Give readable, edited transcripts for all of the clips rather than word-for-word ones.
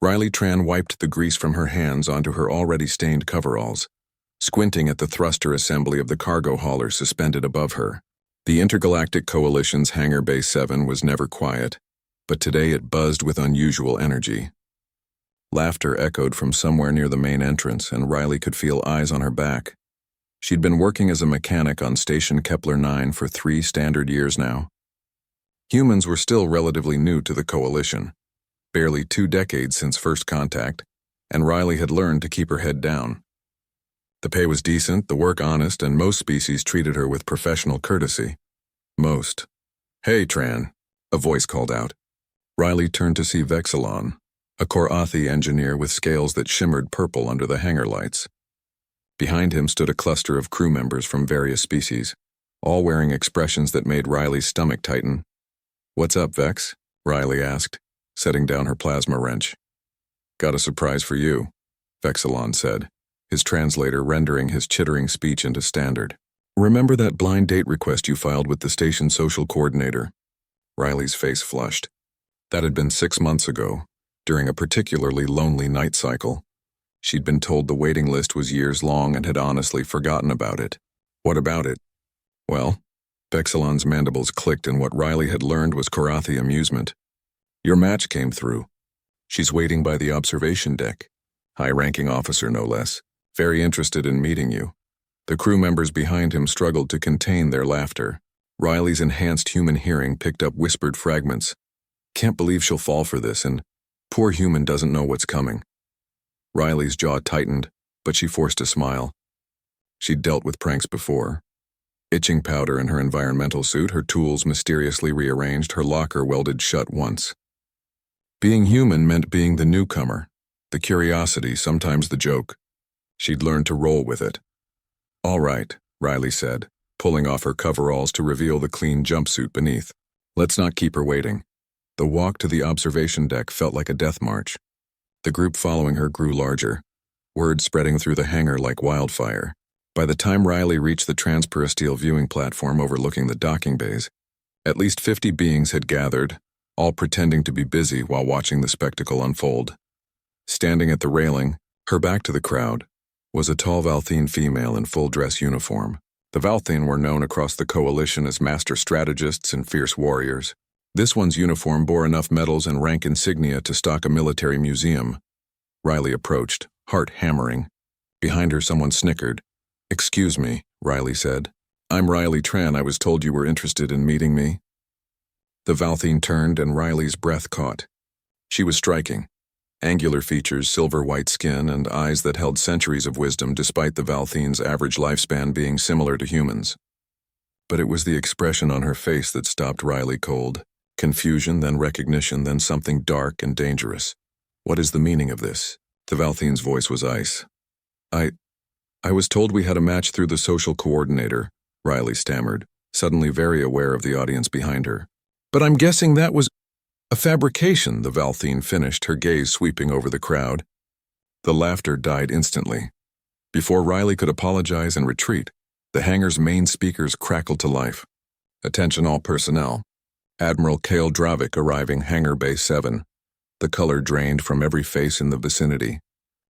Riley Tran wiped the grease from her hands onto her already stained coveralls, squinting at the thruster assembly of the cargo hauler suspended above her. The Intergalactic Coalition's Hangar Bay 7 was never quiet, but today it buzzed with unusual energy. Laughter echoed from somewhere near the main entrance, and Riley could feel eyes on her back. She'd been working as a mechanic on Station Kepler 9 for 3 standard years now. Humans were still relatively new to the Coalition, barely 2 decades since first contact, and Riley had learned to keep her head down. The pay was decent, the work honest, and most species treated her with professional courtesy. Most. "Hey, Tran," a voice called out. Riley turned to see Vexilon, a Korathi engineer with scales that shimmered purple under the hangar lights. Behind him stood a cluster of crew members from various species, all wearing expressions that made Riley's stomach tighten. "What's up, Vex?" Riley asked, setting down her plasma wrench. "Got a surprise for you," Vexilon said, his translator rendering his chittering speech into standard. "Remember that blind date request you filed with the station social coordinator?" Riley's face flushed. That had been 6 months ago, during a particularly lonely night cycle. She'd been told the waiting list was years long and had honestly forgotten about it. "What about it?" "Well," Vexilon's mandibles clicked, and what Riley had learned was Korathi amusement. "Your match came through. She's waiting by the observation deck. High-ranking officer, no less. Very interested in meeting you." The crew members behind him struggled to contain their laughter. Riley's enhanced human hearing picked up whispered fragments. "Can't believe she'll fall for this, and poor human doesn't know what's coming." Riley's jaw tightened, but she forced a smile. She'd dealt with pranks before. Itching powder in her environmental suit, her tools mysteriously rearranged, her locker welded shut once. Being human meant being the newcomer, the curiosity, sometimes the joke. She'd learned to roll with it. "All right," Riley said, pulling off her coveralls to reveal the clean jumpsuit beneath. "Let's not keep her waiting." The walk to the observation deck felt like a death march. The group following her grew larger, word spreading through the hangar like wildfire. By the time Riley reached the transperistyle viewing platform overlooking the docking bays, at least 50 beings had gathered, all pretending to be busy while watching the spectacle unfold. Standing at the railing, her back to the crowd, was a tall Valthene female in full-dress uniform. The Valthene were known across the Coalition as master strategists and fierce warriors. This one's uniform bore enough medals and rank insignia to stock a military museum. Riley approached, heart hammering. Behind her, someone snickered. "Excuse me," Riley said. "I'm Riley Tran. I was told you were interested in meeting me." The Valthene turned, and Riley's breath caught. She was striking. Angular features, silver-white skin, and eyes that held centuries of wisdom despite the Valthene's average lifespan being similar to humans. But it was the expression on her face that stopped Riley cold. Confusion, then recognition, then something dark and dangerous. "What is the meaning of this?" The Valthene's voice was ice. I was told we had a match through the social coordinator," Riley stammered, suddenly very aware of the audience behind her. "But I'm guessing that was a fabrication," the Valthene finished, her gaze sweeping over the crowd. The laughter died instantly. Before Riley could apologize and retreat, the hangar's main speakers crackled to life. "Attention all personnel. Admiral Kale Dravik arriving Hangar Bay 7. The color drained from every face in the vicinity.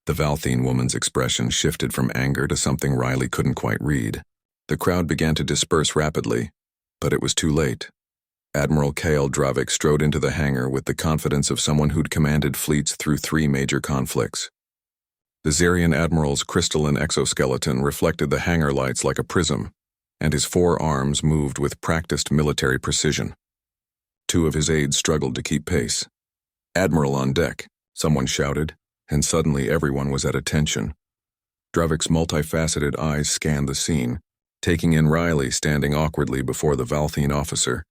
The Valthene woman's expression shifted from anger to something Riley couldn't quite read. The crowd began to disperse rapidly, but it was too late. Admiral Kale Dravik strode into the hangar with the confidence of someone who'd commanded fleets through 3 major conflicts. The Zarian Admiral's crystalline exoskeleton reflected the hangar lights like a prism, and his 4 arms moved with practiced military precision. 2 of his aides struggled to keep pace. "Admiral on deck," someone shouted, and suddenly everyone was at attention. Dravik's multifaceted eyes scanned the scene, taking in Riley standing awkwardly before the Valthene officer,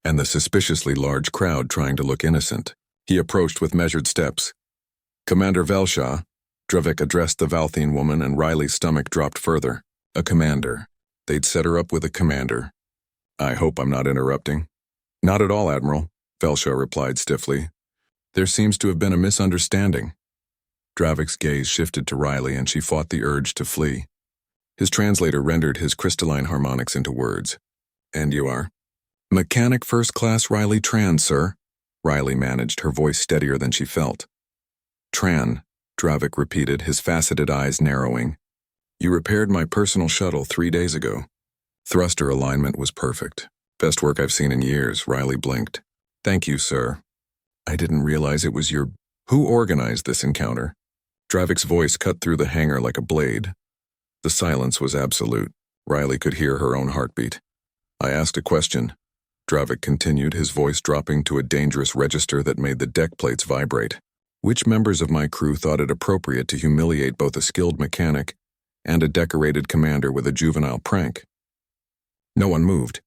and the suspiciously large crowd trying to look innocent. He approached with measured steps. "Commander Velshaw," Dravik addressed the Valthene woman, and Riley's stomach dropped further. A commander. They'd set her up with a commander. "I hope I'm not interrupting." "Not at all, Admiral," Velshaw replied stiffly. "There seems to have been a misunderstanding." Dravik's gaze shifted to Riley, and she fought the urge to flee. His translator rendered his crystalline harmonics into words. "And you are?" "Mechanic First Class Riley Tran, sir." Riley managed, her voice steadier than she felt. Tran, Dravik repeated, his faceted eyes narrowing. You repaired my personal shuttle 3 days ago. Thruster alignment was perfect. Best work I've seen in years, Riley blinked. Thank you, sir. I didn't realize it was your... Who organized this encounter? Dravik's voice cut through the hangar like a blade. The silence was absolute. Riley could hear her own heartbeat. I asked a question. Dravik continued, his voice dropping to a dangerous register that made the deck plates vibrate. Which members of my crew thought it appropriate to humiliate both a skilled mechanic and a decorated commander with a juvenile prank? No one moved.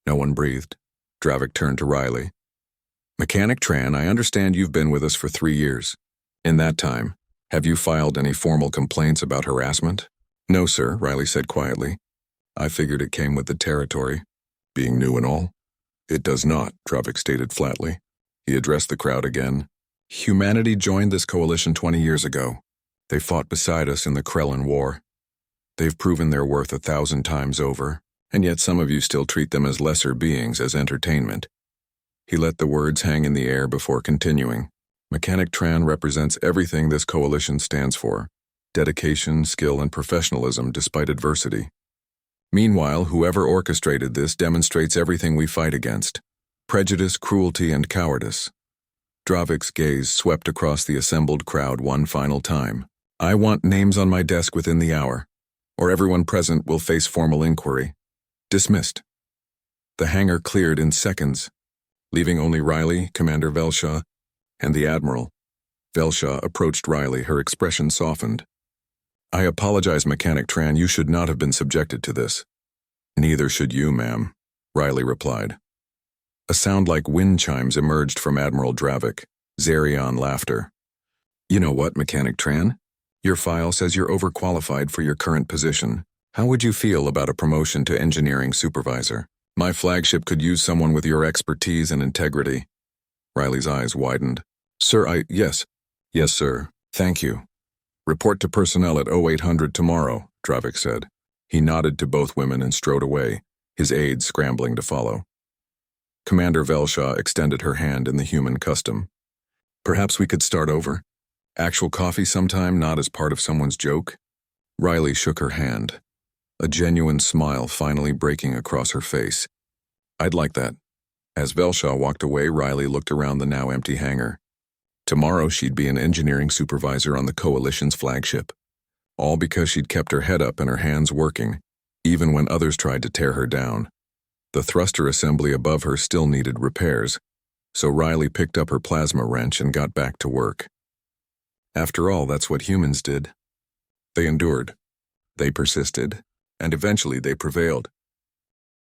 No one breathed. Dravik turned to Riley. Mechanic Tran, I understand you've been with us for 3 years. In that time, have you filed any formal complaints about harassment? No, sir, Riley said quietly. I figured it came with the territory, being new and all. It does not, Dravik stated flatly. He addressed the crowd again. Humanity joined this coalition 20 years ago. They fought beside us in the Krellin War. They've proven their worth 1,000 times over, and yet some of you still treat them as lesser beings, as entertainment. He let the words hang in the air before continuing. Mechanic Tran represents everything this coalition stands for. Dedication, skill, and professionalism despite adversity. Meanwhile, whoever orchestrated this demonstrates everything we fight against. Prejudice, cruelty, and cowardice. Dravik's gaze swept across the assembled crowd one final time. I want names on my desk within the hour, or everyone present will face formal inquiry. Dismissed. The hangar cleared in seconds, leaving only Riley, Commander Velshaw, and the Admiral. Velshaw approached Riley, her expression softened. I apologize, Mechanic Tran, you should not have been subjected to this. Neither should you, ma'am, Riley replied. A sound like wind chimes emerged from Admiral Dravik. Zerion laughter. You know what, Mechanic Tran? Your file says you're overqualified for your current position. How would you feel about a promotion to engineering supervisor? My flagship could use someone with your expertise and integrity. Riley's eyes widened. Sir, yes. Yes, sir. Thank you. Report to personnel at 0800 tomorrow, Dravik said. He nodded to both women and strode away, his aides scrambling to follow. Commander Velshaw extended her hand in the human custom. Perhaps we could start over? Actual coffee sometime, not as part of someone's joke? Riley shook her hand, a genuine smile finally breaking across her face. I'd like that. As Velshaw walked away, Riley looked around the now empty hangar. Tomorrow she'd be an engineering supervisor on the Coalition's flagship. All because she'd kept her head up and her hands working, even when others tried to tear her down. The thruster assembly above her still needed repairs, so Riley picked up her plasma wrench and got back to work. After all, that's what humans did. They endured. They persisted, and eventually they prevailed.